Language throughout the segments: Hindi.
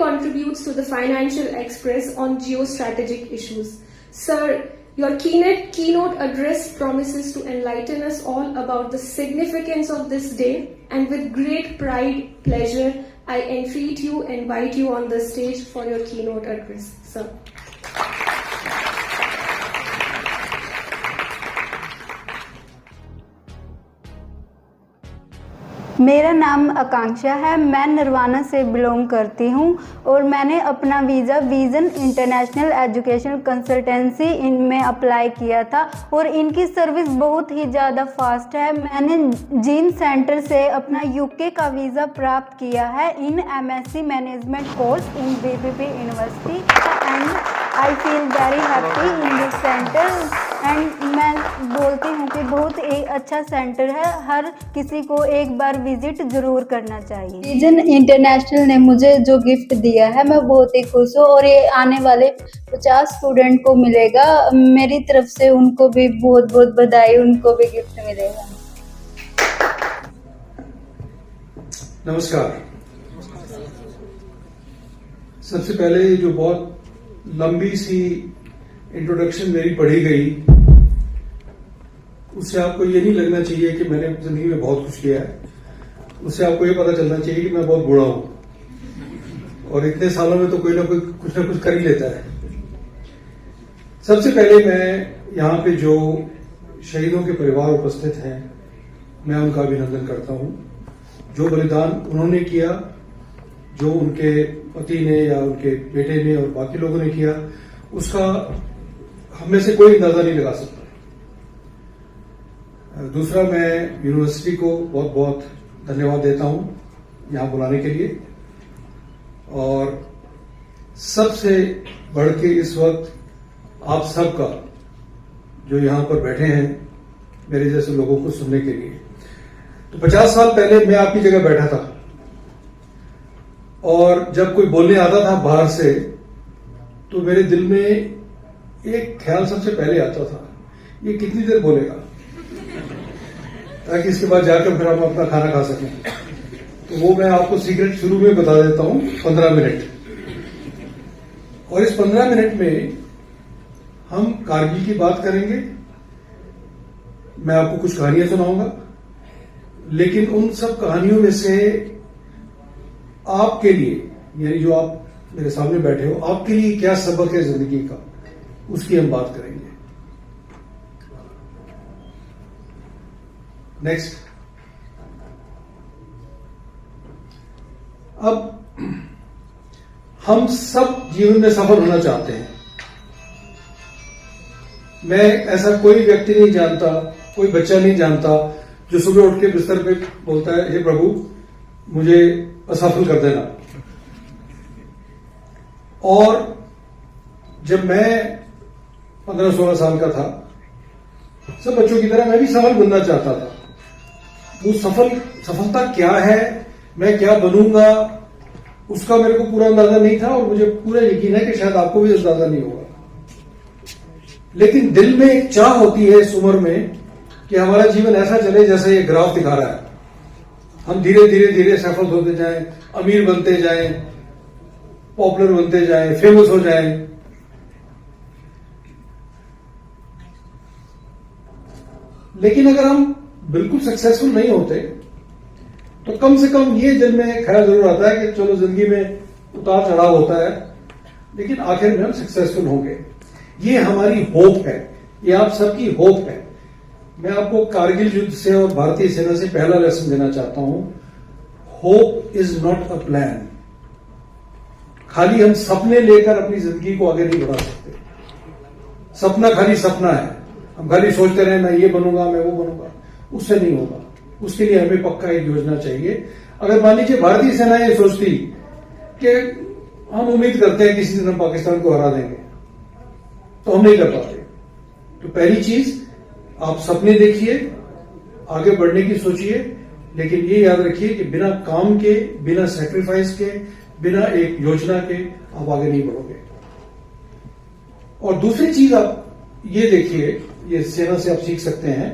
contributes to the Financial Express on geostrategic issues. Sir, your keynote address promises to enlighten us all about the significance of this day, and with great pleasure, I invite you on the stage for your keynote address, sir. मेरा नाम आकांक्षा है। मैं नरवाना से बिलोंग करती हूँ और मैंने अपना visa vision international educational consultancy इनमें अप्लाई किया था और इनकी सर्विस बहुत ही ज़्यादा फास्ट है। मैंने जीन सेंटर से अपना यूके का वीज़ा प्राप्त किया है in MSc management course in BPP university and I feel very happy in this centre and मैं बोलती हूँ कि बहुत ही अच्छा सेंटर है, हर किसी को एक बार विजिट जरूर करना चाहिए। विजन इंटरनेशनल ने मुझे जो गिफ्ट दिया है मैं बहुत ही खुश हूँ और ये आने वाले 50 स्टूडेंट को मिलेगा। मेरी तरफ से उनको भी बहुत बहुत बधाई, उनको भी गिफ्ट मिलेगा। नमस्कार। सबसे पहले जो बहुत लंबी सी इंट्रोडक्शन मेरी पढ़ी गई, उससे आपको ये नहीं लगना चाहिए कि मैंने जिंदगी में बहुत कुछ किया है। उससे आपको ये पता चलना चाहिए कि मैं बहुत बूढ़ा हूं और इतने सालों में तो कोई ना कोई कुछ ना कुछ कर ही लेता है। सबसे पहले मैं यहाँ पे जो शहीदों के परिवार उपस्थित हैं, मैं उनका अभिनंदन करता हूं। जो बलिदान उन्होंने किया, जो उनके पति ने या उनके बेटे ने और बाकी लोगों ने किया, उसका हम में से कोई अंदाजा नहीं लगा सकता। दूसरा, मैं यूनिवर्सिटी को बहुत बहुत धन्यवाद देता हूं यहां बुलाने के लिए, और सबसे बढ़ के इस वक्त आप सबका जो यहां पर बैठे हैं मेरे जैसे लोगों को सुनने के लिए। तो 50 साल पहले मैं आपकी जगह बैठा था और जब कोई बोलने आता था बाहर से तो मेरे दिल में एक ख्याल सबसे पहले आता था, ये कितनी देर बोलेगा ताकि इसके बाद जाकर फिर हम अपना खाना खा सकें। तो वो मैं आपको सीक्रेट शुरू में बता देता हूं, 15 मिनट। और इस 15 मिनट में हम कारगिल की बात करेंगे, मैं आपको कुछ कहानियां सुनाऊंगा, लेकिन उन सब कहानियों में से आपके लिए, यानी जो आप मेरे सामने बैठे हो, आपके लिए क्या सबक है जिंदगी का, उसकी हम बात करेंगे। नेक्स्ट। अब हम सब जीवन में सफल होना चाहते हैं। मैं ऐसा कोई व्यक्ति नहीं जानता, कोई बच्चा नहीं जानता जो सुबह उठ के बिस्तर पे बोलता है, हे प्रभु मुझे असफल कर देना। और जब मैं 15-16 साल का था, सब बच्चों की तरह मैं भी सफल बनना चाहता था। वो सफलता क्या है, मैं क्या बनूंगा, उसका मेरे को पूरा अंदाजा नहीं था और मुझे पूरा यकीन है कि शायद आपको भी अंदाजा नहीं होगा। लेकिन दिल में एक चाह होती है इस उम्र में कि हमारा जीवन ऐसा चले जैसे ये ग्राफ दिखा रहा है। हम धीरे धीरे धीरे सफल होते जाएं, अमीर बनते जाएं, पॉपुलर बनते जाएं, फेमस हो जाएं। लेकिन अगर हम बिल्कुल सक्सेसफुल नहीं होते तो कम से कम ये दिल में ख्याल जरूर आता है कि चलो जिंदगी में उतार चढ़ाव होता है, लेकिन आखिर में हम सक्सेसफुल होंगे। ये हमारी होप है, ये आप सबकी होप है। मैं आपको कारगिल युद्ध से और भारतीय सेना से पहला लेसन देना चाहता हूं, hope is not a plan. खाली हम सपने लेकर अपनी जिंदगी को आगे नहीं बढ़ा सकते। सपना खाली सपना है, हम खाली सोचते रहे मैं ये बनूंगा, मैं वो बनूंगा, उससे नहीं होगा। उसके लिए हमें पक्का एक योजना चाहिए। अगर मान लीजिए भारतीय सेना ये सोचती कि हम उम्मीद करते हैं किसी दिन हम पाकिस्तान को हरा देंगे, तो हम नहीं कर पाते। तो पहली चीज, आप सपने देखिए, आगे बढ़ने की सोचिए, लेकिन ये याद रखिए कि बिना काम के, बिना सैक्रिफाइस के, बिना एक योजना के आप आगे नहीं बढ़ोगे। और दूसरी चीज आप ये देखिए, ये सेना से आप सीख सकते हैं।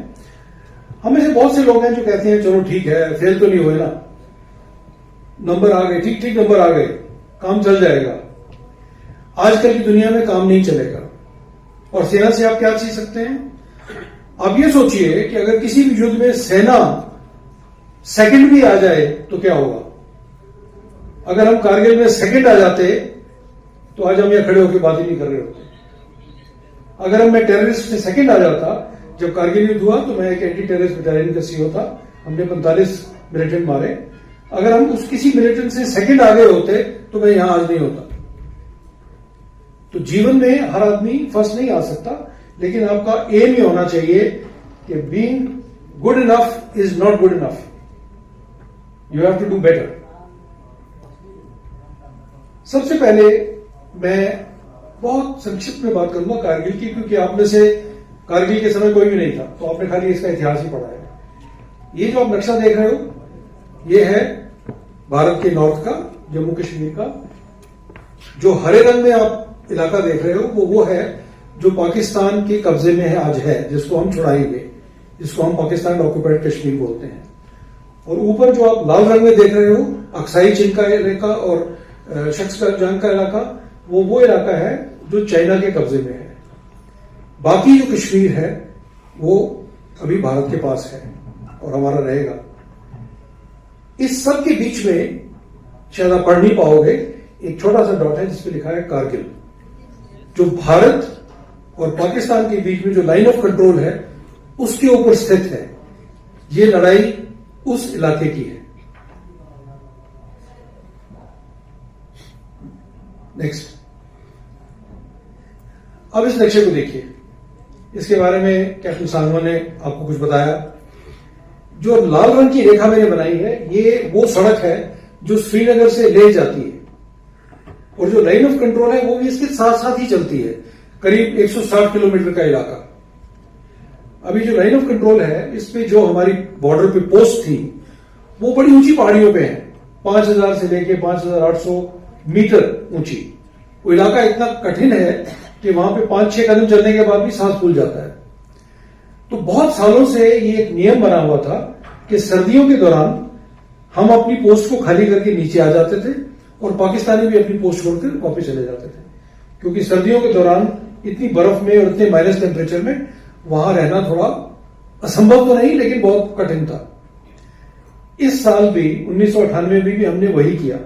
हमें से बहुत से लोग हैं जो कहते हैं चलो ठीक है, फेल तो नहीं हुए ना, नंबर आ गए, ठीक ठीक नंबर आ गए, काम चल जाएगा। आजकल की दुनिया में काम नहीं चलेगा। और सेना से आप क्या सीख सकते हैं? आप ये सोचिए कि अगर किसी भी युद्ध में सेना सेकंड भी आ जाए तो क्या होगा? अगर हम कारगिल में सेकंड आ जाते तो आज हम यहां खड़े होकर बात ही नहीं कर रहे होते। अगर मैं टेररिस्ट से सेकंड आ जाता, जब कारगिल युद्ध हुआ तो मैं एक एंटी टेररिस्ट बटालियन का सीईओ था, हमने 45 मिलिटेंट मारे। अगर हम उस किसी मिलिटेंट से सेकंड आगे होते तो मैं यहां आज नहीं होता। तो जीवन में हर आदमी फर्स्ट नहीं आ सकता, लेकिन आपका एम ये होना चाहिए कि being good enough is not good enough, you have to do better. सबसे पहले मैं बहुत संक्षिप्त में बात करूंगा कारगिल की, क्योंकि आप में से कारगिल के समय कोई भी नहीं था, तो आपने खाली इसका इतिहास ही पढ़ा है। ये जो आप नक्शा देख रहे हो, ये है भारत के नॉर्थ का, जम्मू कश्मीर का। जो हरे रंग में आप इलाका देख रहे हो वो है जो पाकिस्तान के कब्जे में है आज है, जिसको हम छुड़ाएंगे, जिसको हम पाकिस्तान ऑक्युपाइड कश्मीर बोलते हैं। और ऊपर जो आप लाल रंग में देख रहे हो, अक्साई चीन का इलाका और शख्स का जंग का इलाका, वो इलाका है जो चाइना के कब्जे में है। बाकी जो कश्मीर है वो अभी भारत के पास है और हमारा रहेगा। इस सब के बीच में शायद आप पढ़ नहीं पाओगे, एक छोटा सा डॉट है जिसपे लिखा है कारगिल, जो भारत और पाकिस्तान के बीच में जो लाइन ऑफ कंट्रोल है उसके ऊपर स्थित है। ये लड़ाई उस इलाके की है। नेक्स्ट, अब इस नक्शे को देखिए, इसके बारे में कैप्टन सांगवा ने आपको कुछ बताया। जो लाल रंग की रेखा मैंने बनाई है, ये वो सड़क है जो श्रीनगर से ले जाती है, और जो लाइन ऑफ कंट्रोल है वो भी इसके साथ साथ ही चलती है, करीब 160 किलोमीटर का इलाका। अभी जो लाइन ऑफ कंट्रोल है, इस पे जो हमारी बॉर्डर पे पोस्ट थी वो बड़ी ऊंची पहाड़ियों पे है, 5000 से लेके 5800 मीटर ऊंची। वो इलाका इतना कठिन है कि वहां पे 5-6 कदम चलने के बाद भी सांस फूल जाता है। तो बहुत सालों से ये एक नियम बना हुआ था कि सर्दियों के दौरान हम अपनी पोस्ट को खाली करके नीचे आ जाते थे और पाकिस्तानी भी अपनी पोस्ट छोड़कर वापस चले जाते थे, क्योंकि सर्दियों के दौरान इतनी बर्फ में और इतने माइनस टेम्परेचर में वहां रहना थोड़ा असंभव तो नहीं, लेकिन बहुत कठिन था। इस साल भी 1998 में भी हमने वही किया।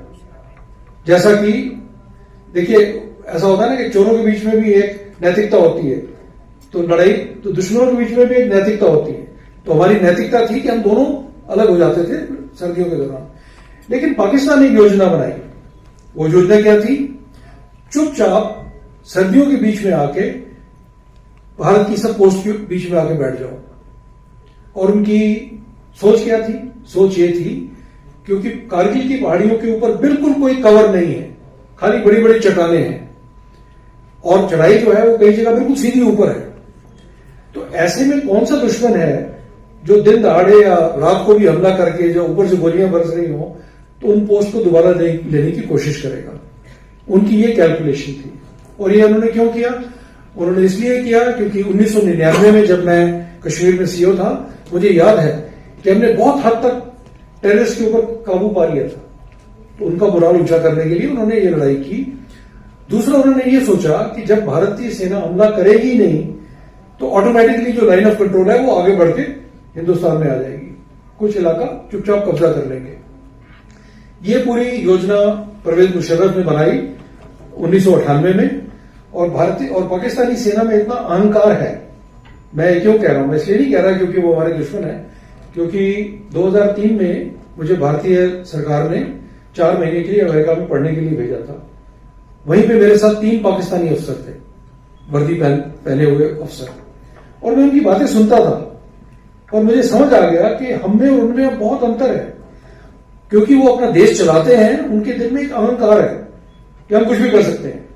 जैसा कि देखिए, ऐसा होता है ना कि चोरों के बीच में भी एक नैतिकता होती है, तो लड़ाई तो दुश्मनों के बीच में भी एक नैतिकता होती है। तो हमारी नैतिकता थी कि हम दोनों अलग हो जाते थे सर्दियों के दौरान। लेकिन पाकिस्तान ने एक योजना बनाई। वो योजना क्या थी? चुपचाप सर्दियों के बीच में आके भारत की सब पोस्ट के बीच में आके बैठ जाओ। और उनकी सोच क्या थी? सोच ये थी, क्योंकि कारगिल की पहाड़ियों के ऊपर बिल्कुल कोई कवर नहीं है, खाली बड़ी बड़ी चट्टाने हैं, और चढ़ाई जो है वो कई जगह बिल्कुल सीधी ऊपर है। तो ऐसे में कौन सा दुश्मन है जो दिन दहाड़े या रात को भी हमला करके, जो ऊपर से गोलियां बरस रही हो, तो उन पोस्ट को दोबारा लेने की कोशिश करेगा? उनकी ये कैलकुलेशन थी। और ये उन्होंने क्यों किया? उन्होंने इसलिए किया क्योंकि 1999 में जब मैं कश्मीर में सीईओ था, मुझे याद है कि हमने बहुत हद तक टेररिस्ट के ऊपर काबू पा लिया था। तो उनका मोराल ऊंचा करने के लिए उन्होंने ये लड़ाई की। दूसरा, उन्होंने ये सोचा कि जब भारतीय सेना हमला करेगी नहीं तो ऑटोमेटिकली जो लाइन ऑफ कंट्रोल है वो आगे बढ़ के हिंदुस्तान में आ जाएगी, कुछ इलाका चुपचाप कब्जा कर लेंगे। ये पूरी योजना परवेज मुशर्रफ ने बनाई 1998 में। और भारतीय और पाकिस्तानी सेना में इतना अहंकार है, मैं क्यों कह रहा हूं, मैं इसलिए नहीं कह रहा क्योंकि वो हमारे दुश्मन है, क्योंकि 2003 में मुझे भारतीय सरकार ने 4 महीने के लिए अमेरिका में पढ़ने के लिए भेजा था। वहीं पे मेरे साथ 3 पाकिस्तानी अफसर थे, वर्दी पहने हुए अफसर, और मैं उनकी बातें सुनता था और मुझे समझ आ गया कि हम में और उनमें बहुत अंतर है। क्योंकि वो अपना देश चलाते हैं, उनके दिल में एक अहंकार है कि हम कुछ भी कर सकते हैं।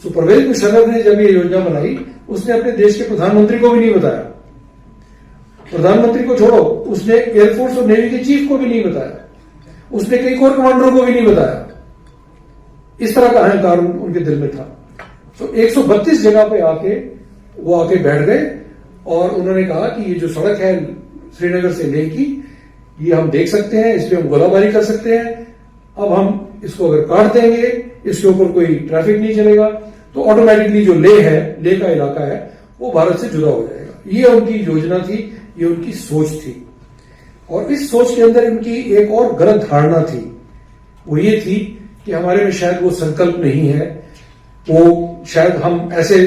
सो परवेज मुशर्रफ ने जब ये योजना बनाई, उसने अपने देश के प्रधानमंत्री को भी नहीं बताया। प्रधानमंत्री को छोड़ो, उसने एयरफोर्स और नेवी के चीफ को भी नहीं बताया, उसने कई कोर कमांडरों को भी नहीं बताया। इस तरह का अहंकार उनके दिल में था। तो 132 जगह पे आके वो आके बैठ गए और उन्होंने कहा कि ये जो सड़क है श्रीनगर से लेह की, ये हम देख सकते हैं, इस पर हम गोलाबारी कर सकते हैं। अब हम इसको अगर काट देंगे, इसके ऊपर कोई ट्रैफिक नहीं चलेगा, तो ऑटोमेटिकली जो लेह का इलाका है वो भारत से जुदा हो जाएगा। ये उनकी योजना थी, ये उनकी सोच थी। और इस सोच के अंदर इनकी एक और गलत धारणा थी, वो ये थी कि हमारे में शायद वो संकल्प नहीं है, वो शायद हम ऐसे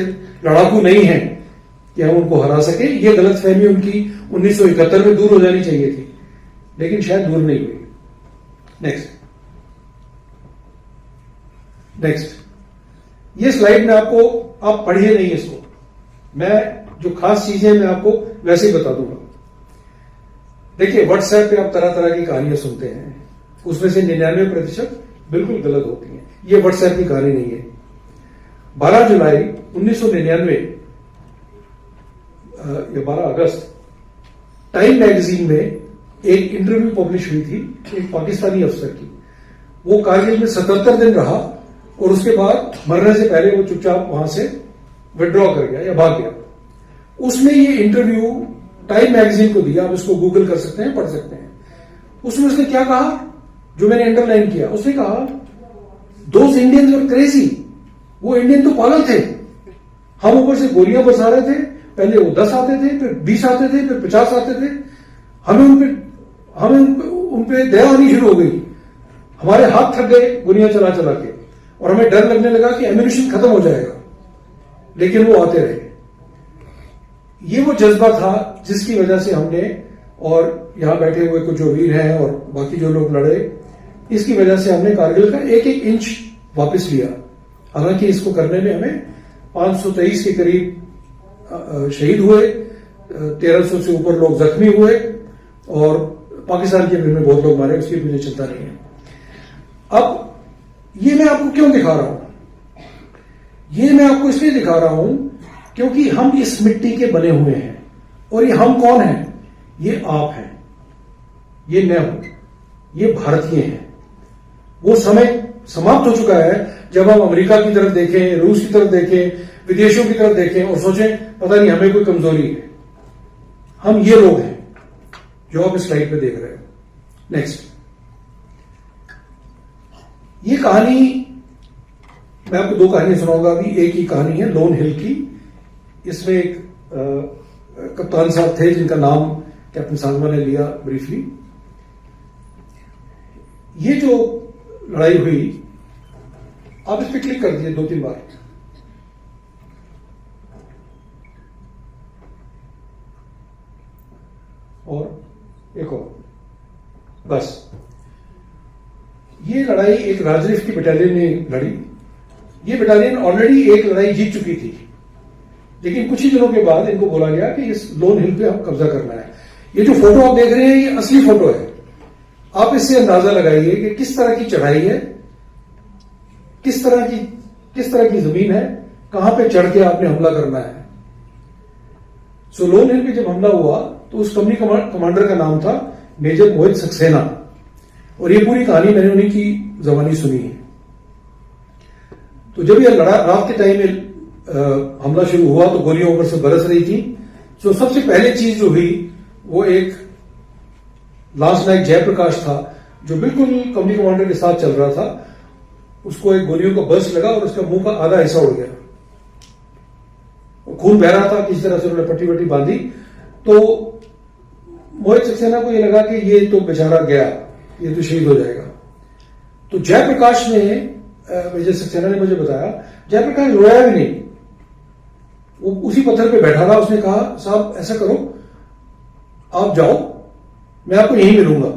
लड़ाकू नहीं हैं कि हम उनको हरा सके। ये गलतफहमी उनकी 1971 में दूर हो जानी चाहिए थी, लेकिन शायद दूर नहीं हुई। नेक्स्ट ये स्लाइड में आपको, आप पढ़िए नहीं इसको, मैं जो खास चीजें मैं आपको वैसे ही बता दूंगा। देखिए, व्हाट्सएप पे आप तरह तरह की कहानियां सुनते हैं, उसमें से 99% बिल्कुल गलत होती हैं। ये व्हाट्सएप की कहानी नहीं है। 12 जुलाई 1999 या 12 अगस्त टाइम मैगजीन में एक इंटरव्यू पब्लिश हुई थी एक पाकिस्तानी अफसर की। वो कारगिल में 77 दिन रहा और उसके बाद मरने से पहले वो चुपचाप वहां से विड्रॉ कर गया या भाग गया। उसमें ये इंटरव्यू टाइम मैगजीन को दिया, आप इसको गूगल कर सकते हैं, पढ़ सकते हैं। उसमें उसने क्या कहा, जो मैंने अंडरलाइन किया, उसने कहा दोज इंडियंस वर क्रेजी, वो इंडियन तो पागल थे, हम ऊपर से गोलियां बरसा रहे थे, पहले वो 10 आते थे, फिर 20 आते थे, फिर 50 आते थे, हमें उन पे दया आनी शुरू हो गई, हमारे हाथ थक गए गोलियां चला चला के, और हमें डर लगने लगा कि एम्यूनिशन खत्म हो जाएगा, लेकिन वो आते रहे। ये वो जज्बा था जिसकी वजह से हमने, और यहां बैठे हुए कुछ जो वीर हैं और बाकी जो लोग लड़े, इसकी वजह से हमने कारगिल का एक एक इंच वापस लिया। हालांकि इसको करने में हमें 523 के करीब शहीद हुए, 1300 से ऊपर लोग जख्मी हुए, और पाकिस्तान के में बहुत लोग मारे, उसकी मुझे चिंता नहीं है। अब ये मैं आपको क्यों दिखा रहा हूं, ये मैं आपको इसलिए दिखा रहा हूं क्योंकि हम इस मिट्टी के बने हुए हैं। और ये हम कौन हैं? ये आप हैं, ये मैं हूं, ये भारतीय हैं। वो समय समाप्त हो चुका है जब हम अमेरिका की तरफ देखें, रूस की तरफ देखें, विदेशों की तरफ देखें और सोचें पता नहीं हमें कोई कमजोरी है। हम ये लोग हैं जो आप इस स्लाइड पे देख रहे हो। नेक्स्ट, ये कहानी मैं आपको 2 कहानियां सुनाऊंगा अभी। एक ही कहानी है लोन हिल की। इसमें एक कप्तान साहब थे जिनका नाम कैप्टन सांगवा ने लिया ब्रीफली। ये जो लड़ाई हुई, आप इस पर क्लिक कर दीजिए 2-3 बार। और एक और, बस। ये लड़ाई एक राजरीफ की बटालियन ने लड़ी। ये बटालियन ऑलरेडी एक लड़ाई जीत चुकी थी, लेकिन कुछ ही दिनों के बाद इनको बोला गया कि इस लोन हिल पे हम कब्जा करना है। ये जो फोटो आप देख रहे हैं ये असली फोटो है। आप इससे अंदाजा लगाइए कि किस तरह की चढ़ाई है, किस तरह की जमीन है, कहां पे चढ़ के आपने हमला करना है। सो लोन हिल पे जब हमला हुआ तो उस कंपनी कमांडर का नाम था मेजर मोहित सक्सेना, और ये पूरी कहानी मैंने उन्हीं की जबानी सुनी है। तो जब ये रात के टाइम में हमला शुरू हुआ तो गोलियां ऊपर से बरस रही थी। तो सबसे पहले चीज जो हुई वो एक लांस नायक जयप्रकाश था जो बिल्कुल कंपनी कमांडर के साथ चल रहा था। उसको एक गोलियों का बर्स्ट लगा और उसका मुंह का आधा हिस्सा उड़ गया, खून बह रहा था। किसी तरह से उन्होंने पट्टी वट्टी बांधी। तो मोहित सक्सेना को यह लगा कि ये तो बेचारा गया, ये तो शहीद हो जाएगा। तो जयप्रकाश ने, मेजर सक्सेना ने मुझे बताया, जयप्रकाश रोया भी नहीं, वो उसी पत्थर पे बैठा रहा। उसने कहा साहब ऐसा करो, आप जाओ, मैं आपको यहीं मिलूंगा।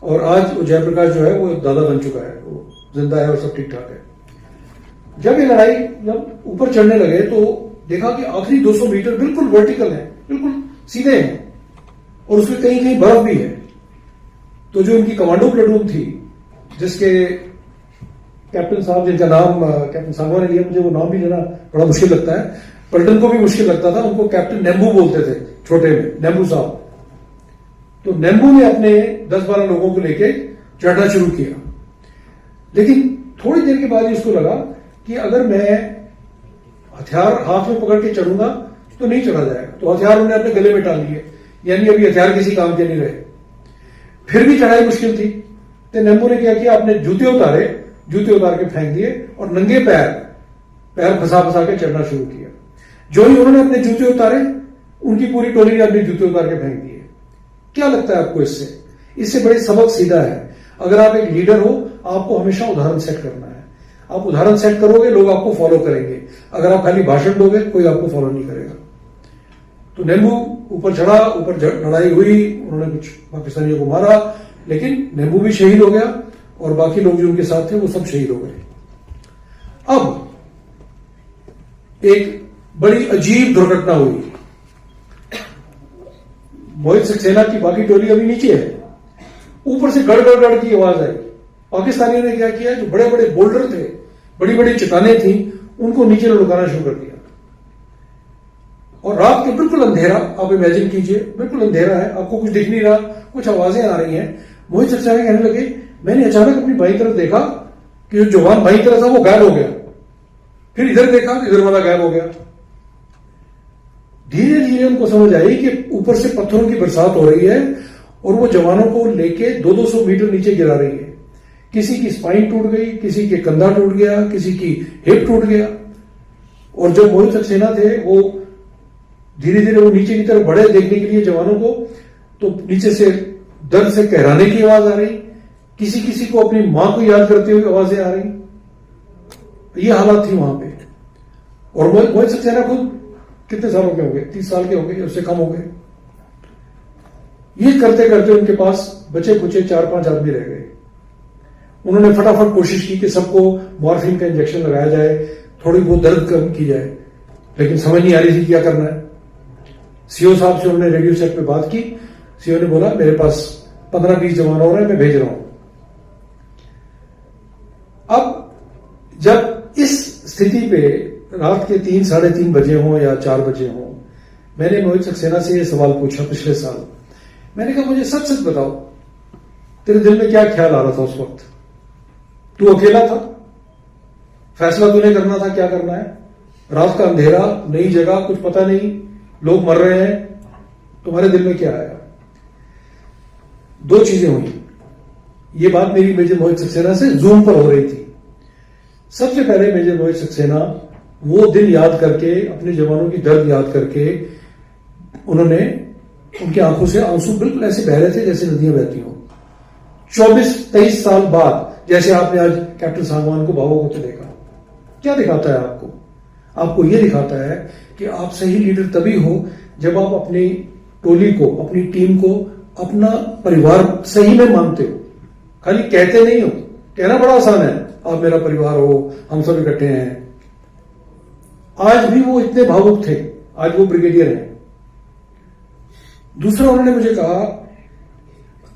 और आज वो जयप्रकाश जो है वो दादा बन चुका है, वो जिंदा है और सब ठीक ठाक है। जब ये लड़ाई जब ऊपर चढ़ने लगे तो देखा कि आखिरी 200 मीटर बिल्कुल वर्टिकल है, बिल्कुल सीधे हैं, और उसमें कहीं कहीं बर्फ भी है। तो जो उनकी कमांडो प्लेटून थी, जिसके कैप्टन साहब, जिनका नाम कैप्टन सांगवा ने लिया, मुझे वो नाम भी लेना बड़ा मुश्किल लगता है, पलटन को भी मुश्किल लगता था, उनको कैप्टन नेम्बू बोलते थे छोटे में, नेम्बू साहब। तो नेम्बू ने अपने 10-12 लोगों को लेके चढ़ना शुरू किया। लेकिन थोड़ी देर के बाद ही उसको लगा कि अगर मैं हथियार हाथ में पकड़ के चढ़ूंगा तो नहीं चढ़ा जाएगा। तो हथियार उन्होंने अपने गले में डाल लिए, यानी अभी हथियार किसी काम के नहीं रहे। फिर भी चढ़ाई मुश्किल थी, तो नेम्बू ने क्या किया, अपने जूते उतार के फेंक दिए और नंगे पैर फंसा के चढ़ना शुरू किया। जो ही उन्होंने अपने जूते उतारे, उनकी पूरी टोली ने अपने जूते उतार के फेंक दिए। क्या लगता है आपको इससे बड़े सबक सीधा है, अगर आप एक लीडर हो, आपको हमेशा उदाहरण सेट करना है। आप उदाहरण सेट करोगे, लोग आपको फॉलो करेंगे। अगर आप खाली भाषण दोगे, कोई आपको फॉलो नहीं करेगा। तो नेम्बू ऊपर चढ़ा, ऊपर लड़ाई हुई, उन्होंने कुछ पाकिस्तानियों को मारा, लेकिन नेम्बू भी शहीद हो गया और बाकी लोग जो उनके साथ थे वो सब शहीद हो गए। अब एक बड़ी अजीब दुर्घटना हुई। मोहित सक्सेना की बाकी टोली अभी नीचे है, ऊपर से गड़ की आवाज आई। पाकिस्तानियों ने क्या किया, जो बड़े बड़े बोल्डर थे, बड़ी बड़ी चट्टानें थी, उनको नीचे लुढ़काना शुरू कर दिया। और रात के बिल्कुल अंधेरा, आप इमेजिन कीजिए, बिल्कुल अंधेरा है, आपको कुछ दिख नहीं रहा, कुछ आवाजें आ रही हैं। मोहित सक्सेना कहने लगे, मैंने अचानक अपनी बाईं तरफ देखा कि जो जवान बाईं तरफ था वो गायब हो गया। फिर इधर देखा, इधर वाला गायब हो गया। धीरे धीरे उनको समझ आई कि ऊपर से पत्थरों की बरसात हो रही है और वो जवानों को लेके 200-200 मीटर नीचे गिरा रही है। किसी की स्पाइन टूट गई, किसी के कंधा टूट गया, किसी की हिप टूट गया। और जब मोहित सक्सेना थे, वो धीरे धीरे वो नीचे की तरफ बढ़े देखने के लिए जवानों को, तो नीचे से दर्द से कहराने की आवाज आ रही, किसी किसी को अपनी मां को याद करते हुए आवाजें आ रही। ये हालात थी वहां पे। और मोहित सक्सेना खुद कितने सालों के हो गए, 30 साल के हो गए, उससे कम हो गए। ये करते करते उनके पास बचे कुचे 4-5 आदमी रह गए। उन्होंने फटाफट कोशिश की कि सबको मॉर्फिन का इंजेक्शन लगाया जाए, थोड़ी बहुत दर्द कम की जाए, लेकिन समझ नहीं आ रही थी क्या करना है। सीओ साहब से उन्होंने रेडियो सेट पे बात की। सीओ ने बोला, मेरे पास 15-20 जवान और हैं, मैं भेज रहा हूं। अब जब इस स्थिति पे रात के 3-3:30 बजे हों या 4 बजे हों, मैंने मोहित सक्सेना से यह सवाल पूछा पिछले साल। मैंने कहा, मुझे सच सच बताओ, तेरे दिल में क्या ख्याल आ रहा था उस वक्त? तू अकेला था, फैसला तूने करना था क्या करना है, रात का अंधेरा, नई जगह, कुछ पता नहीं, लोग मर रहे हैं, तुम्हारे दिल में क्या आया? 2 चीजें हुई। ये बात मेरी मेजर मोहित सक्सेना से जूम पर हो रही थी। सबसे पहले मेजर मोहित सक्सेना वो दिन याद करके, अपने जवानों की दर्द याद करके, उन्होंने, उनकी आंखों से आंसू बिल्कुल ऐसे बह रहे थे जैसे नदियां बहती हों। 24-23 साल बाद, जैसे आपने आज कैप्टन सांगवान को भावुक होते देखा। क्या दिखाता है आपको? आपको यह दिखाता है कि आप सही लीडर तभी हो जब आप अपनी टोली को, अपनी टीम को अपना परिवार सही में मानते हो, खाली कहते नहीं हो। कहना बड़ा आसान है, आप मेरा परिवार हो, हम सब इकट्ठे हैं। आज भी वो इतने भावुक थे, आज वो ब्रिगेडियर हैं। दूसरा, उन्होंने मुझे कहा,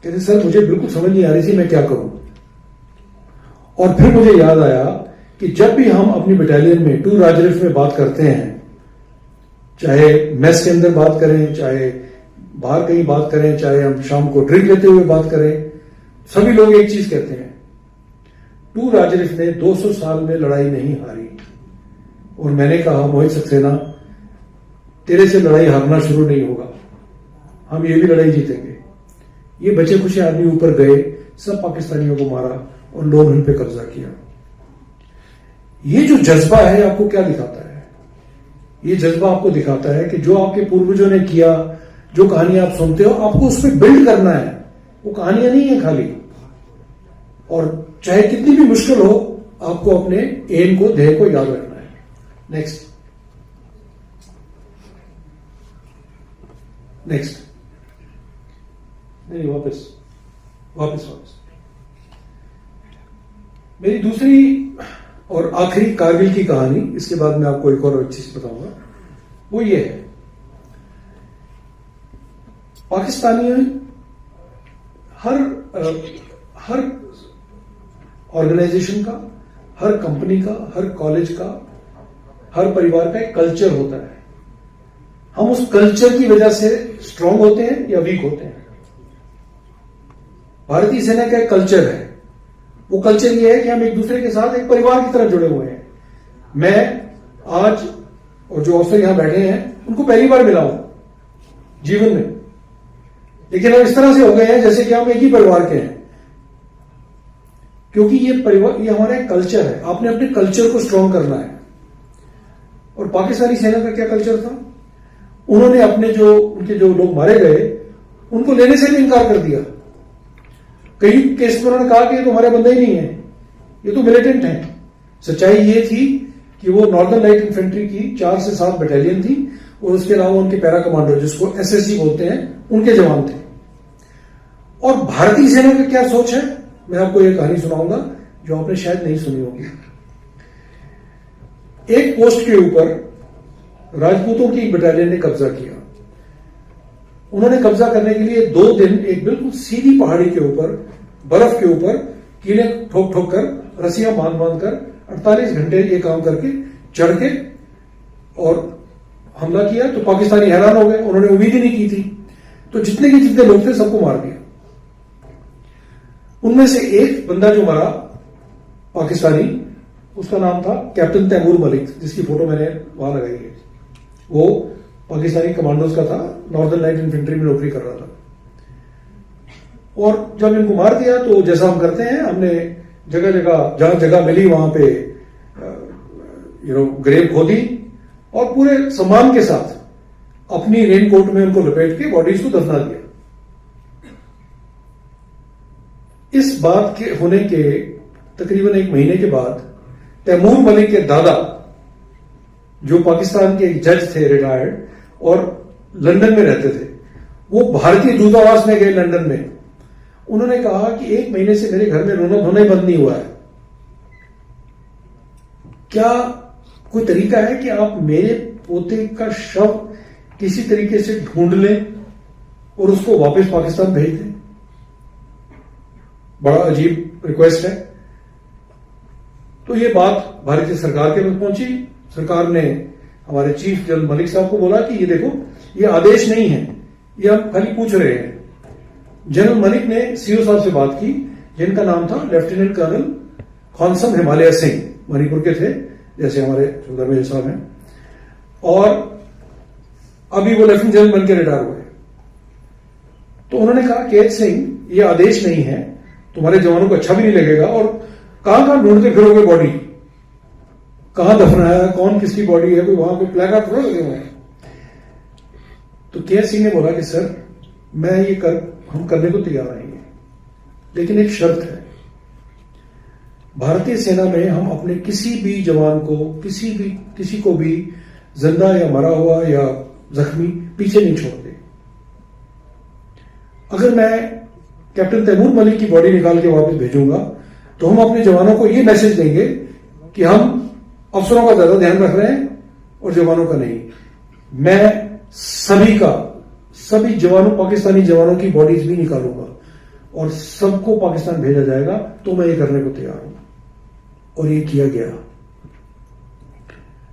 कहते सर मुझे बिल्कुल समझ नहीं आ रही थी मैं क्या करूं। और फिर मुझे याद आया कि जब भी हम अपनी बटालियन में 2 राजरिफ में बात करते हैं, चाहे मेस के अंदर बात करें, चाहे बाहर कहीं बात करें, चाहे हम शाम को ड्रिंक लेते हुए बात करें, सभी लोग एक चीज कहते हैं, 2 राजरिफ ने 200 साल में लड़ाई नहीं हारी। और मैंने कहा, मोहित सक्सेना, तेरे से लड़ाई हारना शुरू नहीं होगा, हम ये भी लड़ाई जीतेंगे। ये बचे खुचे आदमी ऊपर गए, सब पाकिस्तानियों को मारा और लोन हिल पे कब्जा किया। ये जो जज्बा है आपको क्या दिखाता है? ये जज्बा आपको दिखाता है कि जो आपके पूर्वजों ने किया, जो कहानियां आप सुनते हो, आपको उस पर बिल्ड करना है। वो कहानियां नहीं है खाली। और चाहे कितनी भी मुश्किल हो, आपको अपने एम को, ध्येय को याद रखना है। नेक्स्ट। नहीं, वापस। मेरी दूसरी और आखिरी कारगिल की कहानी, इसके बाद मैं आपको एक और अच्छी से बताऊंगा, वो ये है, पाकिस्तानी हर ऑर्गेनाइजेशन का, हर कंपनी का, हर कॉलेज का, हर परिवार का एक कल्चर होता है। हम उस कल्चर की वजह से स्ट्रांग होते हैं या वीक होते हैं। भारतीय सेना का एक कल्चर है। वो कल्चर ये है कि हम एक दूसरे के साथ एक परिवार की तरह जुड़े हुए हैं। मैं आज, और जो अफसर यहां बैठे हैं, उनको पहली बार मिला हूं जीवन में, लेकिन हम इस तरह से हो गए हैं जैसे कि हम एक ही परिवार के हैं। क्योंकि ये हमारा एक कल्चर है, आपने अपने कल्चर को स्ट्रांग करना है। और पाकिस्तानी सेना का क्या कल्चर था, उन्होंने उनके जो लोग मारे गए उनको लेने से भी इनकार कर दिया। कई केस में उन्होंने कहा कि ये तो हमारे बंदे ही नहीं है, ये तो मिलिटेंट हैं। सच्चाई ये थी कि वो नॉर्दर्न लाइट इन्फेंट्री की 4 से 7 बटालियन थी और उसके अलावा उनके पैरा कमांडो, जिसको एसएससी बोलते हैं, उनके जवान थे। और भारतीय सेना की क्या सोच है, मैं आपको एक कहानी सुनाऊंगा जो आपने शायद नहीं सुनी होगी। एक पोस्ट के ऊपर राजपूतों की एक बटालियन ने कब्जा किया। उन्होंने कब्जा करने के लिए 2 दिन एक बिल्कुल सीधी पहाड़ी के ऊपर, बर्फ के ऊपर कीले ठोक ठोक कर, रस्सियां बांध कर 48 घंटे ये काम करके चढ़ के और हमला किया। तो पाकिस्तानी हैरान हो गए, उन्होंने उम्मीद ही नहीं की थी। तो जितने लोग थे सबको मार दिया। उनमें से एक बंदा जो मरा पाकिस्तानी, उसका नाम था कैप्टन तैमूर मलिक, जिसकी फोटो मैंने वहां लगाई है। वो पाकिस्तानी कमांडोज का था, नॉर्दर्न लाइट इन्फेंट्री में नौकरी कर रहा था। और जब इनको मार दिया तो जैसा हम करते हैं, हमने जगह जगह जहां जगह मिली वहां पे ग्रेव खोदी और पूरे सम्मान के साथ अपनी रेनकोट में उनको लपेट के बॉडीज को दफना दिया। इस बात के होने के तकरीबन 1 महीने के बाद तैमूर मलिक के दादा, जो पाकिस्तान के एक जज थे रिटायर्ड और लंदन में रहते थे, वो भारतीय दूतावास में गए लंदन में। उन्होंने कहा कि 1 महीने से मेरे घर में रोना धोना ही बंद नहीं हुआ है। क्या कोई तरीका है कि आप मेरे पोते का शव किसी तरीके से ढूंढ लें और उसको वापस पाकिस्तान भेज दें? बड़ा अजीब रिक्वेस्ट है। तो ये बात भारतीय सरकार के पास पहुंची। सरकार ने हमारे चीफ जनरल मलिक साहब को बोला कि ये देखो, ये आदेश नहीं है, ये हम खाली पूछ रहे हैं। जनरल मलिक ने सीओ साहब से बात की, जिनका नाम था लेफ्टिनेंट कर्नल खौनसम हिमालय सिंह, मणिपुर के थे, जैसे हमारे सुंदरमेल साहब हैं, और अभी वो लेफ्टिनेंट जनरल बन के रिटायर हुए। तो उन्होंने कहा केएच सिंह, ये आदेश नहीं है, तुम्हारे जवानों को अच्छा भी नहीं लगेगा, और कहां ढूंढते फिरोगे बॉडी, कहां दफनाया है, कौन किसकी बॉडी है, कोई वहां कोई प्लेकार्ड थोड़ा लगे हुए हैं। तो केएच सिंह ने बोला कि सर, हम करने को तैयार हैं, लेकिन एक शर्त है। भारतीय सेना में हम अपने किसी भी जवान को, किसी को भी जिंदा या मरा हुआ या जख्मी पीछे नहीं छोड़ते। अगर मैं कैप्टन तैमूर मलिक की बॉडी निकाल के वापस भेजूंगा तो हम अपने जवानों को यह मैसेज देंगे कि हम अफसरों का ज्यादा ध्यान रख रहे हैं और जवानों का नहीं। मैं सभी जवानों, पाकिस्तानी जवानों की बॉडीज भी निकालूंगा और सबको पाकिस्तान भेजा जाएगा। तो मैं ये करने को तैयार हूं और ये किया गया।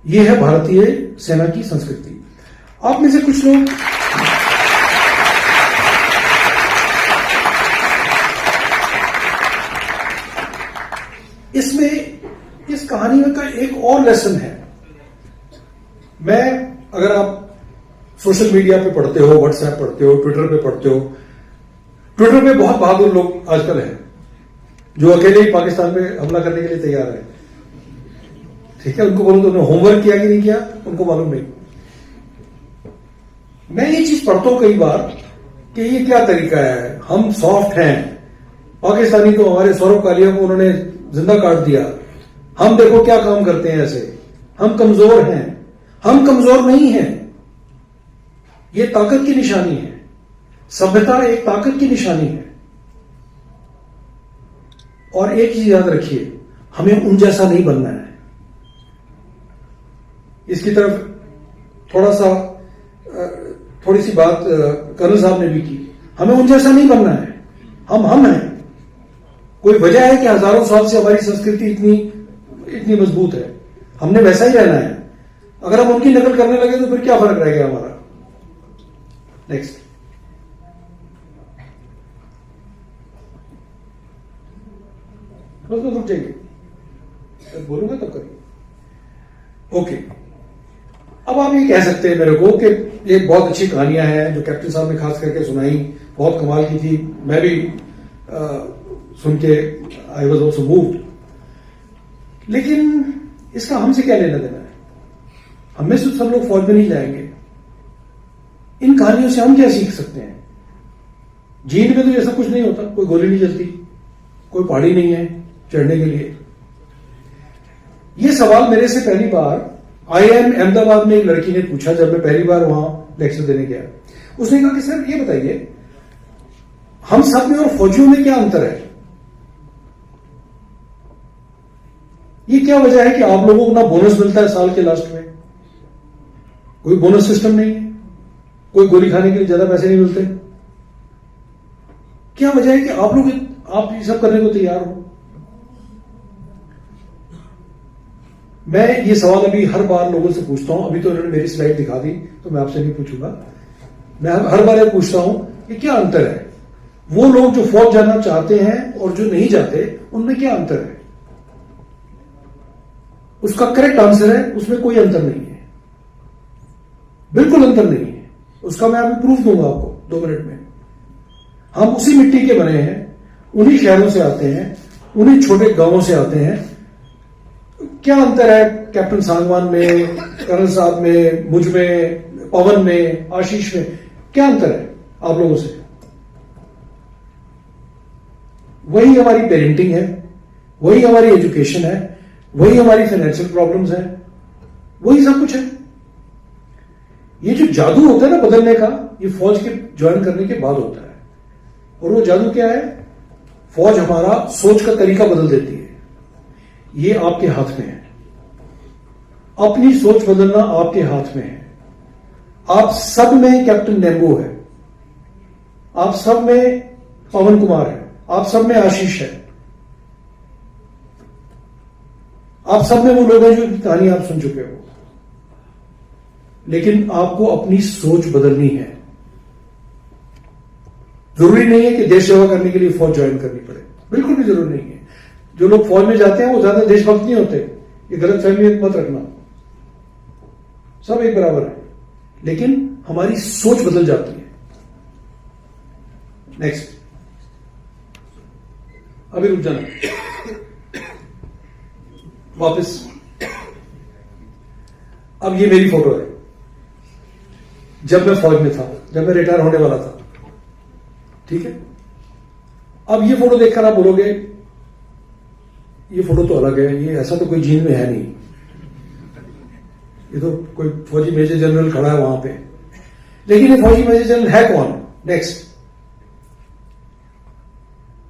ये है भारतीय सेना की संस्कृति। आप में से कुछ लोग इस कहानी में का एक और लेसन है। अगर आप सोशल मीडिया पे पढ़ते हो, व्हाट्सएप पढ़ते हो, ट्विटर पे पढ़ते हो, ट्विटर पे बहुत बहादुर लोग आजकल हैं जो अकेले ही पाकिस्तान पे हमला करने के लिए तैयार है। ठीक है, उनको बोलो तो उन्होंने होमवर्क किया कि नहीं किया, उनको मालूम नहीं। मैं ये चीज पढ़ता हूं कई बार कि ये क्या तरीका है, हम सॉफ्ट हैं, पाकिस्तानी को, हमारे सौरभ कालिया को उन्होंने जिंदा काट दिया, हम देखो क्या काम करते हैं ऐसे, हम कमजोर हैं। हम कमजोर नहीं हैं, ये ताकत की निशानी है। सभ्यता एक ताकत की निशानी है। और एक चीज याद रखिए, हमें उन जैसा नहीं बनना है। इसकी तरफ थोड़ी सी बात कर्नल साहब ने भी की। हमें उन जैसा नहीं बनना है, हम हैं। कोई वजह है कि हजारों साल से हमारी संस्कृति इतनी मजबूत है, हमने वैसा ही रहना है। अगर हम उनकी नकल करने लगे तो फिर क्या फर्क रह गया हमारा। नेक्स्ट। रुक जाइए, बोलूंगा तब करिए। ओके, अब आप ये कह सकते हैं मेरे को कि ये बहुत अच्छी कहानियां हैं जो कैप्टन साहब ने खास करके सुनाई, बहुत कमाल की थी। मैं भी सुन के आई वॉज ऑल्सो मूव्ड। लेकिन इसका हमसे क्या लेना देना है? हमें से सब लोग फौज में नहीं जाएंगे। इन कहानियों से हम क्या सीख सकते हैं? जींद में तो ऐसा कुछ नहीं होता, कोई गोली नहीं चलती, कोई पहाड़ी नहीं है चढ़ने के लिए। ये सवाल मेरे से पहली बार IIM अहमदाबाद में एक लड़की ने पूछा जब मैं पहली बार वहां लेक्चर देने गया। उसने कहा कि सर ये बताइए, हम सब में और फौजियों में क्या अंतर है? ये क्या वजह है कि आप लोगों को ना बोनस मिलता है साल के लास्ट में, कोई बोनस सिस्टम नहीं है, कोई गोली खाने के लिए ज्यादा पैसे नहीं मिलते? क्या वजह है कि आप ये सब करने को तैयार हो? मैं ये सवाल अभी हर बार लोगों से पूछता हूं। अभी तो उन्होंने मेरी स्लाइड दिखा दी तो मैं आपसे नहीं पूछूंगा। मैं हर बार ये पूछता हूं कि क्या अंतर है? वो लोग जो फौज जाना चाहते हैं और जो नहीं जाते, उनमें क्या अंतर है? उसका करेक्ट आंसर है उसमें कोई अंतर नहीं है, बिल्कुल अंतर नहीं है। उसका मैं अभी प्रूफ दूंगा आपको 2 मिनट में। हम उसी मिट्टी के बने हैं, उन्हीं शहरों से आते हैं, उन्हीं छोटे गांवों से आते हैं। क्या अंतर है कैप्टन सांगवान में, कर्नल साहब में, मुझ में, पवन में, आशीष में? क्या अंतर है आप लोगों से? वही हमारी पेरेंटिंग है, वही हमारी एजुकेशन है, वही हमारी फाइनेंशियल प्रॉब्लम्स है, वही सब कुछ है। ये जो जादू होता है ना बदलने का, ये फौज के ज्वाइन करने के बाद होता है। और वो जादू क्या है? फौज हमारा सोच का तरीका बदल देती है। ये आपके हाथ में है, अपनी सोच बदलना आपके हाथ में है। आप सब में कैप्टन नेम्बो है, आप सब में पवन कुमार है, आप सब में आशीष है, आप सब में वो लोग हैं जो कहानी आप सुन चुके हो। लेकिन आपको अपनी सोच बदलनी है। जरूरी नहीं है कि देश सेवा करने के लिए फौज ज्वाइन करनी पड़े, बिल्कुल भी जरूरी नहीं है। जो लोग फौज में जाते हैं वो ज्यादा देशभक्त नहीं होते, ये गलत फहमी मत रखना। सब एक बराबर है, लेकिन हमारी सोच बदल जाती है। नेक्स्ट, अभी रुक जाना, वापस। अब ये मेरी फोटो है जब मैं फौज में था, जब मैं रिटायर होने वाला था, ठीक है। अब ये फोटो देखकर आप बोलोगे ये फोटो तो अलग है, ये ऐसा तो कोई जीन में है नहीं, ये तो कोई फौजी मेजर जनरल खड़ा है वहां पे। लेकिन ये फौजी मेजर जनरल है कौन? नेक्स्ट,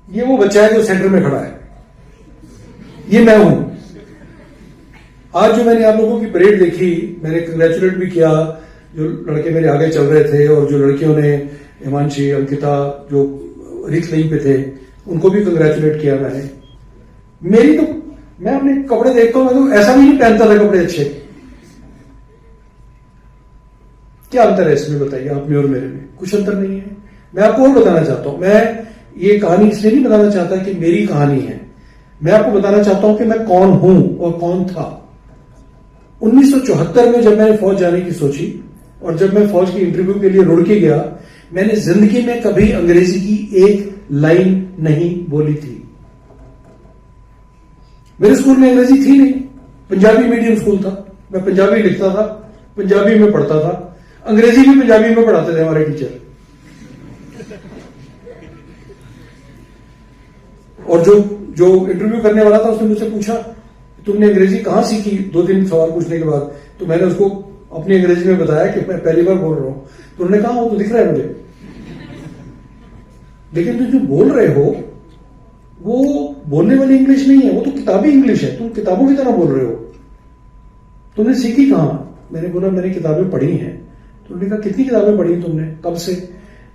ये वो बच्चा है जो सेंटर में खड़ा है, ये मैं हूं। आज जो मैंने आप लोगों की परेड देखी, मैंने कंग्रेचुलेट भी किया जो लड़के मेरे आगे चल रहे थे, और जो लड़कियों ने, हिमांशी, अंकिता, जो रिक्त लाइन पे थे, उनको भी कंग्रेचुलेट किया मैंने। मेरी तो, मैं अपने कपड़े देखता हूं, मैं तो ऐसा भी नहीं पहनता था कपड़े अच्छे। क्या अंतर है इसमें बताइए, आप में और मेरे में? कुछ अंतर नहीं है। मैं आपको और बताना चाहता हूं, मैं ये कहानी इसलिए नहीं बताना चाहता कि मेरी कहानी है, मैं आपको बताना चाहता हूं कि मैं कौन हूं और कौन था। 1974 में जब मैंने फौज जाने की सोची और जब मैं फौज की इंटरव्यू के लिए रुड़की गया, मैंने जिंदगी में कभी अंग्रेजी की एक लाइन नहीं बोली थी। मेरे स्कूल में अंग्रेजी थी नहीं, पंजाबी मीडियम स्कूल था, मैं पंजाबी लिखता था, पंजाबी में पढ़ता था, अंग्रेजी भी पंजाबी में पढ़ाते थे हमारे टीचर। और जो इंटरव्यू करने वाला था उसने मुझसे पूछा तुमने अंग्रेजी कहां सीखी, 2-3 सवाल पूछने के बाद। तो मैंने उसको अपनी अंग्रेजी में बताया कि मैं पहली बार बोल रहा हूं। तो उन्होंने कहा वो तो दिख रहा है मुझे, लेकिन तुम जो बोल रहे हो वो बोलने वाली इंग्लिश नहीं है, वो तो किताबी इंग्लिश है, तुम किताबों की तरह बोल रहे हो। तुमने सीखी कहां? मैंने बोला मैंने किताबें पढ़ी हैं। तो उन्होंने कहा कितनी किताबें पढ़ी तुमने, कब से?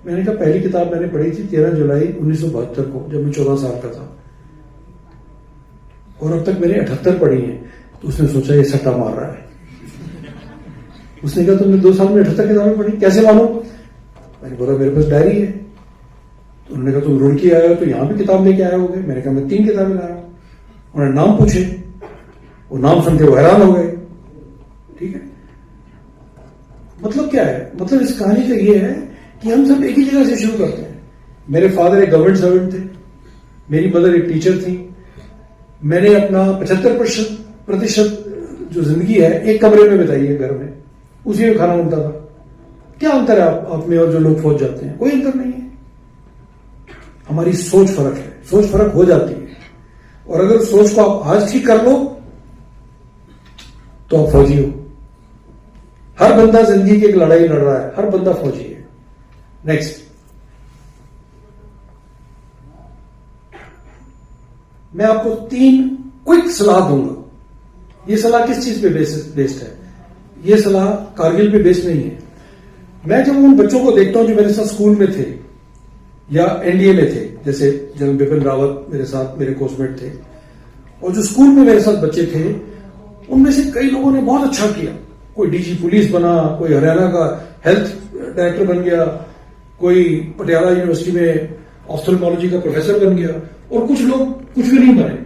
मैंने कहा पहली किताब मैंने पढ़ी थी 13 जुलाई 1972 को, जब मैं 14 साल का था, और अब तक मैंने 78 पढ़ी हैं। तो उसने सोचा ये सट्टा मार रहा है। उसने कहा तुमने 2 साल में 78 किताबें पढ़ी, कैसे मालूम? मैंने बोला मेरे पास डायरी है। तो उन्होंने कहा तुम रुड़की आए हो तो यहां भी किताब लेके आए होगे। मैंने कहा मैं 3 किताबें लाया हूं। उन्होंने नाम पूछे, वो नाम सुन के वो हैरान हो गए। ठीक है, मतलब क्या है? मतलब इस कहानी का ये है कि हम सब एक ही जगह से शुरू करते हैं। मेरे फादर एक गवर्नमेंट सर्वेंट थे, मेरी मदर एक टीचर थी। मैंने अपना 75% जो जिंदगी है एक कमरे में बिताई है, घर में, उसी में खाना बनता था। क्या अंतर है आप में और जो लोग फौज जाते हैं? कोई अंतर नहीं है। हमारी सोच फर्क है, सोच फर्क हो जाती है। और अगर सोच को आप आज ठीक कर लो तो आप फौजी हो। हर बंदा जिंदगी की एक लड़ाई लड़ रहा है, हर बंदा फौजी है। नेक्स्ट, मैं आपको 3 क्विक सलाह दूंगा। ये सलाह किस चीज पे बेस्ड है? ये सलाह कारगिल पे बेस्ड नहीं है। मैं जब उन बच्चों को देखता हूं जो मेरे साथ स्कूल में थे या एनडीए में थे, जैसे जनरल बिपिन रावत मेरे साथ, मेरे कोर्समेट थे, और जो स्कूल में मेरे साथ बच्चे थे, उनमें से कई लोगों ने बहुत अच्छा किया। कोई डीजी पुलिस बना, कोई हरियाणा का हेल्थ डायरेक्टर बन गया, कोई पटियाला यूनिवर्सिटी में ऑप्थेल्मोलॉजी का प्रोफेसर बन गया, और कुछ लोग कुछ भी नहीं बने।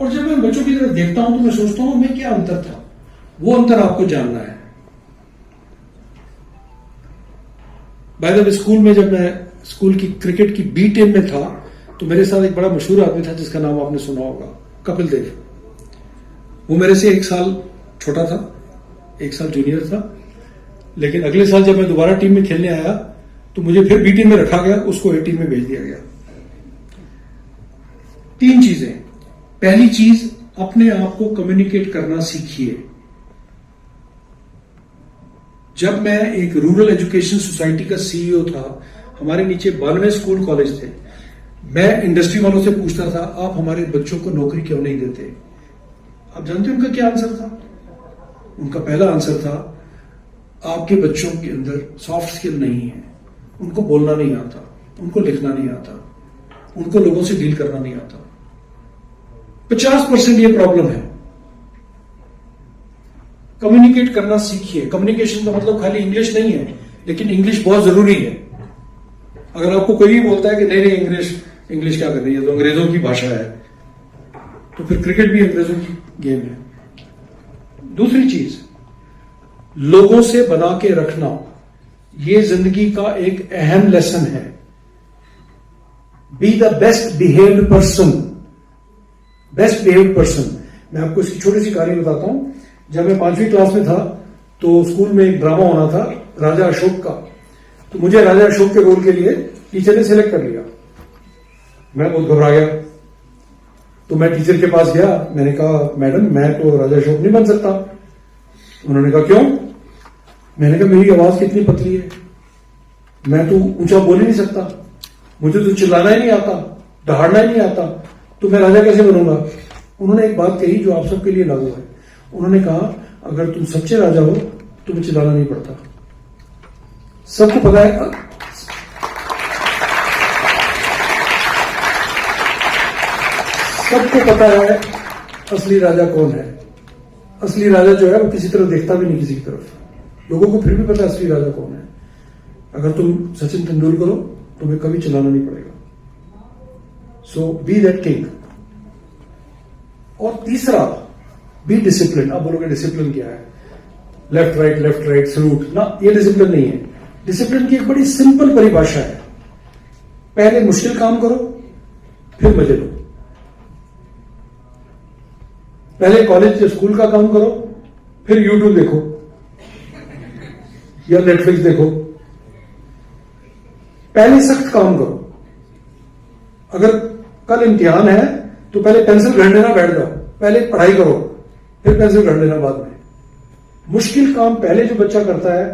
और जब मैं बच्चों की तरफ देखता हूं तो मैं सोचता हूं मैं क्या अंतर था। वो अंतर आपको जानना है। बाय द वे, स्कूल में जब मैं स्कूल की क्रिकेट की बी टीम में था तो मेरे साथ एक बड़ा मशहूर आदमी था जिसका नाम आपने सुना होगा, कपिल देव। वो मेरे से 1 साल छोटा था, 1 साल जूनियर था। लेकिन अगले साल जब मैं दोबारा टीम में खेलने आया तो मुझे फिर बी टीम में रखा गया, उसको ए टीम में भेज दिया गया। 3 चीजें। पहली चीज, अपने आप को कम्युनिकेट करना सीखिए। जब मैं एक रूरल एजुकेशन सोसाइटी का सीईओ था, हमारे नीचे 92 स्कूल कॉलेज थे। मैं इंडस्ट्री वालों से पूछता था, आप हमारे बच्चों को नौकरी क्यों नहीं देते? आप जानते हैं उनका क्या आंसर था? उनका पहला आंसर था, आपके बच्चों के अंदर सॉफ्ट स्किल नहीं है, उनको बोलना नहीं आता, उनको लिखना नहीं आता, उनको लोगों से डील करना नहीं आता। 50% ये प्रॉब्लम है। कम्युनिकेट करना सीखिए। कम्युनिकेशन का मतलब खाली इंग्लिश नहीं है, लेकिन इंग्लिश बहुत जरूरी है। अगर आपको कोई भी बोलता है कि नहीं इंग्लिश क्या कर रही है, तो अंग्रेजों की भाषा है, तो फिर क्रिकेट भी अंग्रेजों की गेम है। दूसरी चीज, लोगों से बना के रखना, यह जिंदगी का एक अहम लेसन है। Be the best behaved person. Best behaved person. मैं आपको इसकी छोटी सी कहानी बताता हूं। जब मैं 5वीं क्लास में था तो स्कूल में एक ड्रामा होना था राजा अशोक का। तो मुझे राजा अशोक के रोल के लिए टीचर ने सिलेक्ट कर लिया। मैं बहुत घबरा गया। तो मैं टीचर के पास गया, मैंने कहा, मैडम मैं तो राजा अशोक नहीं बन सकता। उन्होंने कहा क्यों? मैंने कहा मेरी आवाज कितनी पतली है, मैं तो ऊंचा बोल ही नहीं सकता, मुझे तो चिल्लाना ही नहीं आता, दहाड़ना ही नहीं आता, तो मैं राजा कैसे बनूंगा? उन्होंने एक बात कही जो आप सबके लिए लागू है। उन्होंने कहा, अगर तुम सच्चे राजा हो तुम्हें चिल्लाना नहीं पड़ता। सबको पता है, सबको पता है असली राजा कौन है। असली राजा जो है वो किसी तरफ देखता भी नहीं, किसी की तरफ। लोगों को फिर भी पता है असली राजा कौन है। अगर तुम सचिन तेंदुलकर हो तुम्हें कभी चिल्लाना नहीं पड़ेगा। सो बी दैट किंग। और तीसरा, बी डिसिप्लिन। आप बोलोगे डिसिप्लिन क्या है? लेफ्ट राइट सल्यूट ना, ये डिसिप्लिन नहीं है। डिसिप्लिन की एक बड़ी सिंपल परिभाषा है। पहले मुश्किल काम करो, फिर मजे लो। पहले कॉलेज या स्कूल का काम करो, फिर यूट्यूब देखो या नेटफ्लिक्स देखो। पहले सख्त काम करो। अगर कल इम्तिहान है तो पहले पेंसिल घड़ लेना, बैठ जाओ, पहले पढ़ाई करो, फिर पेंसिल घड़ लेना बाद में। मुश्किल काम पहले जो बच्चा करता है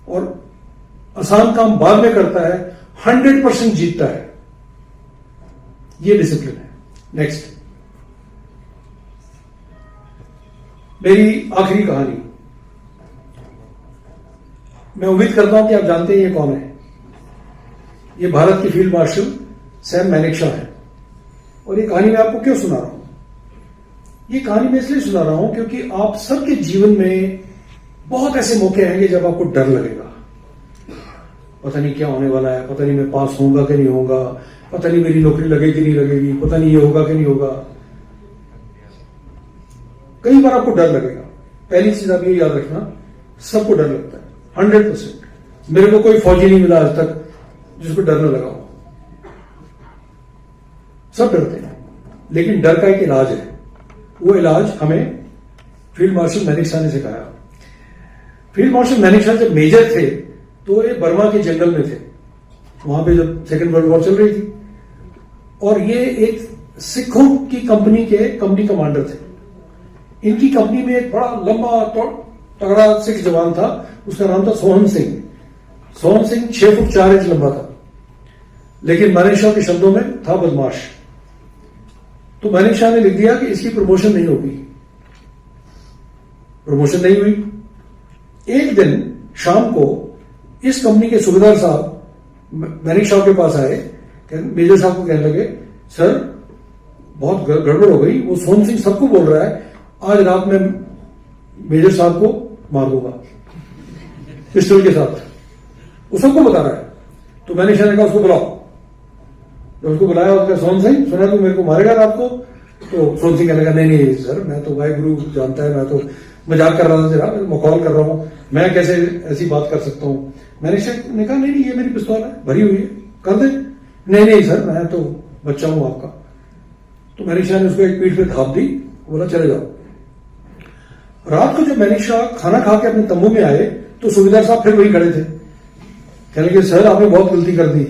और आसान काम बाद में करता है, 100% जीतता है। ये डिसिप्लिन है। नेक्स्ट, मेरी आखिरी कहानी। मैं उम्मीद करता हूं कि आप जानते हैं ये कौन है। ये भारत के फील्ड मार्शल सैम मैनेकशॉ है। और ये कहानी मैं आपको क्यों सुना रहा हूं? ये कहानी मैं इसलिए सुना रहा हूं क्योंकि आप सबके जीवन में बहुत ऐसे मौके आएंगे जब आपको डर लगेगा। पता नहीं क्या होने वाला है, पता नहीं मैं पास होऊंगा कि नहीं होऊंगा, पता नहीं मेरी नौकरी लगेगी नहीं लगेगी, पता नहीं ये होगा कि नहीं होगा। कई बार आपको डर लगेगा। पहली चीज आप ये याद रखना, सबको डर लगता है 100%। मेरे को कोई फौजी नहीं मिला आज तक जिसको डर न लगा हो। सब डरते हैं, लेकिन डर का एक इलाज है। वो इलाज हमें फील्ड मार्शल मैनिक शाह ने सिखाया। फील्ड मार्शल मैनिक शाह जब मेजर थे तो ये बर्मा के जंगल में थे, वहां पे जब सेकेंड वर्ल्ड वॉर चल रही थी, और ये एक सिखों की कंपनी के कंपनी कमांडर थे। इनकी कंपनी में एक बड़ा लंबा तगड़ा सिख जवान था, उसका नाम था सोहन सिंह। सोहन सिंह 6 फुट 4 इंच लंबा था, लेकिन मैनिक शाह के शब्दों में था बदमाश। तो मैनिक शाह ने लिख दिया कि इसकी प्रमोशन नहीं होगी। प्रमोशन नहीं हुई। एक दिन शाम को इस कंपनी के सूबेदार साहब मैनिक शाह के पास आए, मेजर साहब को कहने लगे, सर बहुत गड़बड़ हो गई, वो सोहन सिंह सबको बोल रहा है आज रात में मेजर साहब को मार दूंगा पिस्टल के साथ, वो सबको बता रहा है। तो मैनिक शाह ने कहा उसको बुलाओ। जब उसको बुलाया, उसका सोहन सिंह, सुना तू मेरे को मारेगा रात को? तो सोहन सिंह कहने लगा, नहीं नहीं सर, मैं तो वाहे गुरु जानता है, मैं तो मजाक कर रहा था जरा, मैं मखौल कर रहा हूं, मैं कैसे ऐसी बात कर सकता हूं। मैनिक शाह ने कहा, नहीं नहीं ये मेरी पिस्तौल है, भरी हुई है, कर दे। नहीं नहीं सर, मैं तो बच्चा हूं आपका। तो मैनिक शाह ने उसको एक पीठ पे धाप दी, बोला चले जाओ। रात को जब मैनिक शाह खाना खा के अपने तंबू में आए तो सूबेदार साहब फिर वही खड़े थे। कहने लगे, सर आपने बहुत गलती कर दी,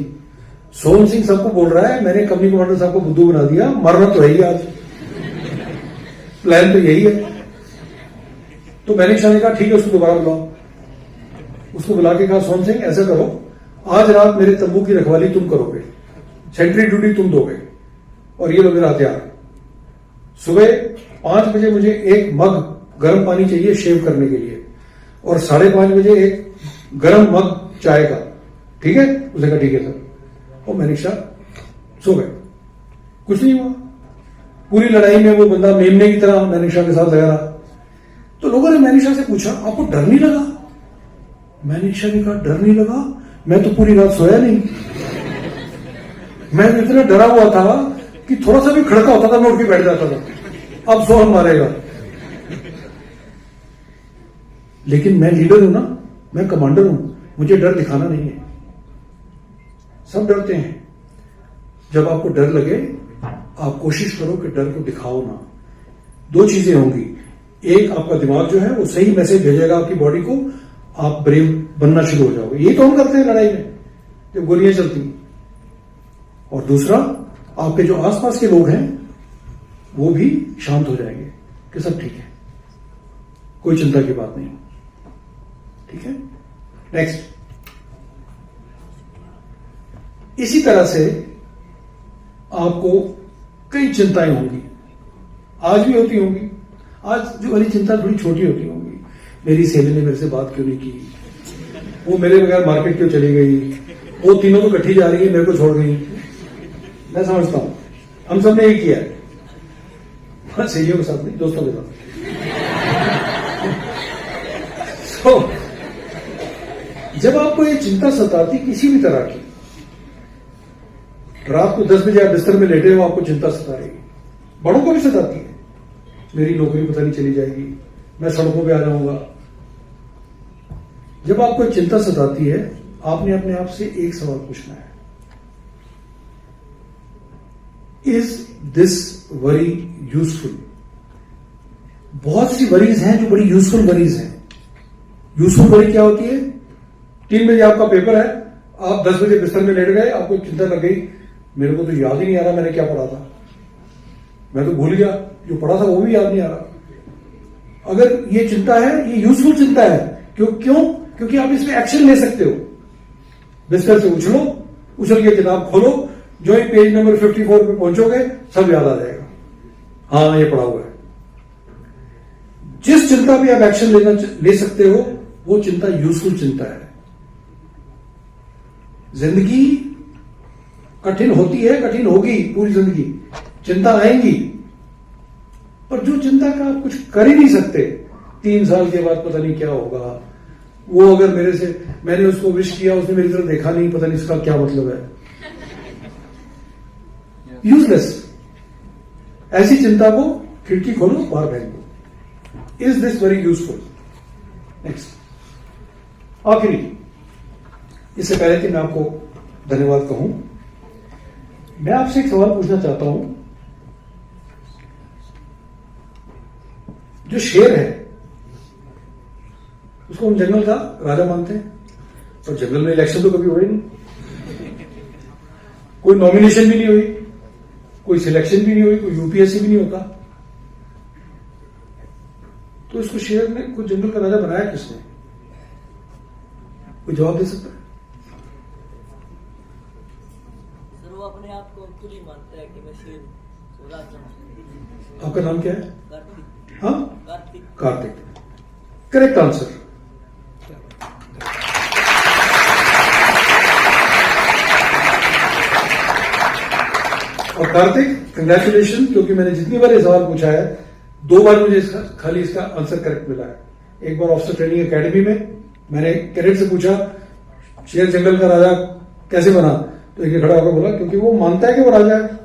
सोहन सिंह सबको बोल रहा है, मैंने कंपनी कमांडर साहब को बुद्धू बना दिया, मरना तो है ही आज, प्लान तो यही है। तो मैनिक शाह ने कहा ठीक है, उसको दोबारा बुलाओ। उसको बुला के कहा, सोहन सिंह ऐसा करो, आज रात मेरे तंबू की रखवाली तुम करोगे, सेंट्री ड्यूटी तुम दोगे, और ये लो मेरा हथियार। सुबह 5 बजे मुझे एक मग गर्म पानी चाहिए शेव करने के लिए, और 5:30 बजे एक गर्म मग चाय का, ठीक है? उसने कहा ठीक है सर। और मैनिक शाह सो गए, कुछ नहीं हुआ। पूरी लड़ाई में वो बंदा मेमने की तरह मैनिक शाह के साथ लगा रहा। तो लोगों ने मैनिक शाह से पूछा, आपको डर नहीं लगा? मैनिक शाह ने कहा, डर नहीं लगा, मैं तो पूरी रात सोया नहीं, मैं इतना डरा हुआ था कि थोड़ा सा भी खड़का होता था मैं उठ के बैठ जाता था, अब सोहन मारेगा। लेकिन मैं लीडर हूं ना, मैं कमांडर हूं, मुझे डर दिखाना नहीं है। सब डरते हैं। जब आपको डर लगे, आप कोशिश करो कि डर को दिखाओ ना। 2 चीजें होंगी, एक आपका दिमाग जो है वो सही मैसेज भेजेगा आपकी बॉडी को, आप ब्रेव बनना शुरू हो जाओगे। यही तो हम करते हैं लड़ाई में जब गोलियां चलती हैं। और दूसरा, आपके जो आसपास के लोग हैं वो भी शांत हो जाएंगे कि सब ठीक है, कोई चिंता की बात नहीं, ठीक है। नेक्स्ट, इसी तरह से आपको कई चिंताएं होंगी, आज भी होती होंगी। आज जो वाली चिंता थोड़ी छोटी होती होंगी, मेरी सहेली ने मेरे से बात क्यों नहीं की, वो मेरे बगैर मार्केट क्यों चली गई, वो तीनों तो इकट्ठी जा रही है, मेरे को छोड़ गई। मैं समझता हूं हम सब ने यही किया है, हाँ, सहेलियों के साथ नहीं, दोस्तों के साथ। तो जब आपको ये चिंता सताती किसी भी तरह की, रात को 10 बजे आप बिस्तर में लेटे हो, आपको चिंता सता रही, बड़ों को भी सताती है, मेरी नौकरी पता नहीं चली जाएगी, मैं सड़कों पे आ जाऊंगा। जब आपको चिंता सताती है, आपने अपने आप से एक सवाल पूछना है, इज दिस वरी यूजफुल? बहुत सी वरीज हैं जो बड़ी यूजफुल वरीज हैं। यूजफुल वरी क्या होती है? 3 बजे आपका पेपर है, आप 10 बजे बिस्तर में लेट गए, आपको चिंता लग गई, मेरे को तो याद ही नहीं आ रहा मैंने क्या पढ़ा था, मैं तो भूल गया, जो पढ़ा था वो भी याद नहीं आ रहा। अगर ये चिंता है, ये यूजफुल चिंता है। क्यों? क्योंकि आप इसमें एक्शन ले सकते हो। बिस्तर से उछलो, उछल के किताब खोलो, जो ही पेज नंबर 54 पे पहुंचोगे सब याद आ जाएगा, हाँ ये पढ़ा हुआ है। जिस चिंता पे आप एक्शन ले सकते हो, वो चिंता यूजफुल चिंता है। जिंदगी कठिन होती है, कठिन होगी पूरी जिंदगी, चिंता आएंगी, पर जो चिंता का आप कुछ कर ही नहीं सकते, 3 साल के बाद पता नहीं क्या होगा, वो अगर मैंने उसको विश किया, उसने मेरी तरफ देखा नहीं, पता नहीं इसका क्या मतलब है, यूजलेस। ऐसी चिंता को खिड़की खोलो, बाहर फेंक दो। Is this very useful? Next, आखिरी, इससे पहले कि मैं आपको धन्यवाद कहूं, मैं आपसे एक सवाल पूछना चाहता हूं, जो शेर है उसको हम जंगल का राजा मानते हैं, और जंगल में इलेक्शन तो कभी हुए नहीं, कोई नॉमिनेशन भी नहीं हुई, कोई सिलेक्शन भी नहीं हुई, कोई यूपीएससी भी नहीं होता, तो इसको शेर ने कोई जंगल का राजा बनाया किसने? कोई जवाब दे सकता है? सर वो अपने आप को खुद ही मानता है कि मैं शेर हूँ, राजा हूँ। आपका नाम क्या है? कार्तिक। हाँ, कार्तिक। Kartik, correct answer. और कार्तिक, कंग्रेचुलेशन, क्योंकि मैंने जितनी बार ये सवाल पूछा है 2 बार मुझे खाली इसका आंसर करेक्ट मिला है। एक बार ऑफिसर ट्रेनिंग एकेडमी में मैंने कैडेट से पूछा शेर जंगल का राजा कैसे बना, तो एक खड़ा होकर बोला क्योंकि वो मानता है कि वो राजा है।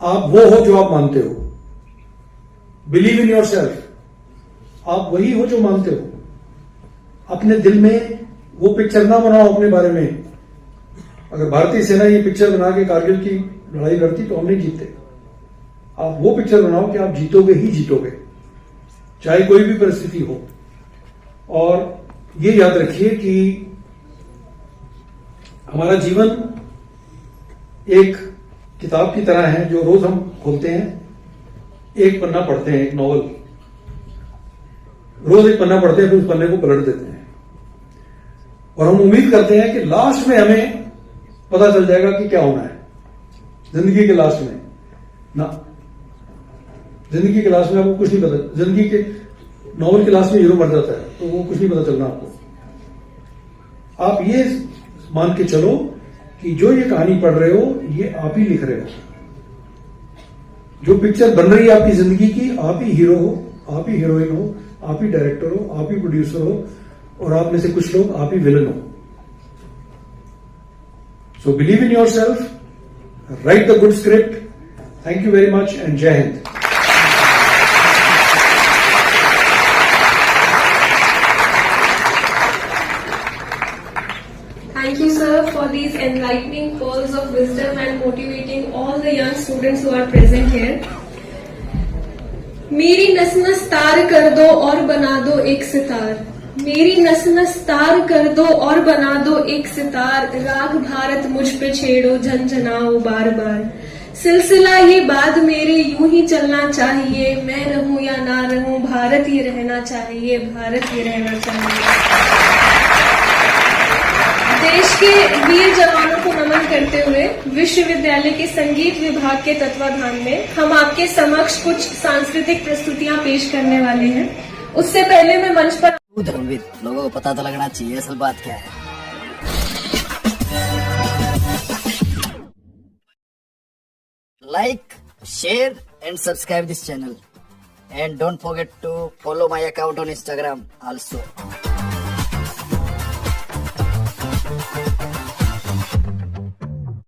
आप वो हो जो आप मानते हो, बिलीव इन योर सेल्फ, आप वही हो जो मानते हो। अपने दिल में वो पिक्चर ना बनाओ अपने बारे में। अगर भारतीय सेना ये पिक्चर बना के कारगिल की लड़ाई लड़ती तो हम नहीं जीतते। आप वो पिक्चर बनाओ कि आप जीतोगे ही जीतोगे, चाहे कोई भी परिस्थिति हो। और ये याद रखिए कि हमारा जीवन एक किताब की तरह है जो रोज हम खोलते हैं, एक पन्ना पढ़ते हैं, एक नॉवल रोज एक पन्ना पढ़ते हैं, फिर उस पन्ने को पलट देते हैं और हम उम्मीद करते हैं कि लास्ट में हमें पता चल जाएगा कि क्या होना है जिंदगी के लास्ट में। ना, जिंदगी के लास्ट में आपको कुछ नहीं पता। जिंदगी के नॉवल के लास्ट में हीरो मर जाता है तो वो कुछ नहीं पता चलना आपको। आप ये मान के चलो कि जो ये कहानी पढ़ रहे हो ये आप ही लिख रहे हो। जो पिक्चर बन रही है आपकी जिंदगी की, आप ही हीरो हो, आप ही हीरोइन हो, आप ही डायरेक्टर हो, आप ही प्रोड्यूसर हो, और आप में से कुछ लोग आप ही विलन हो। So believe in your self, right the good script. Thank you very much and जय Hind. Thank you, sir, for these enlightening pearls of wisdom and motivating all the young students who are present here. मेरी नस नस तार कर दो और बना दो एक सितार, मेरी नस नस तार कर दो और बना दो एक सितार, राग भारत मुझ पे छेड़ो झनझनाओ बार बार, सिलसिला ये बाद मेरे यूं ही चलना चाहिए, मैं रहूं या ना रहूं भारत ये रहना चाहिए, भारत ये रहना चाहिए। देश के वीर जवानों को नमन करते हुए विश्वविद्यालय के संगीत विभाग के तत्वाधान में हम आपके समक्ष कुछ सांस्कृतिक प्रस्तुतियां पेश करने वाले हैं। उससे पहले मैं मंच पर धर्मवीर, लोगों को पता तो लगना चाहिए असल बात क्या है। Like, share and subscribe this channel, and don't forget to follow my account on Instagram also.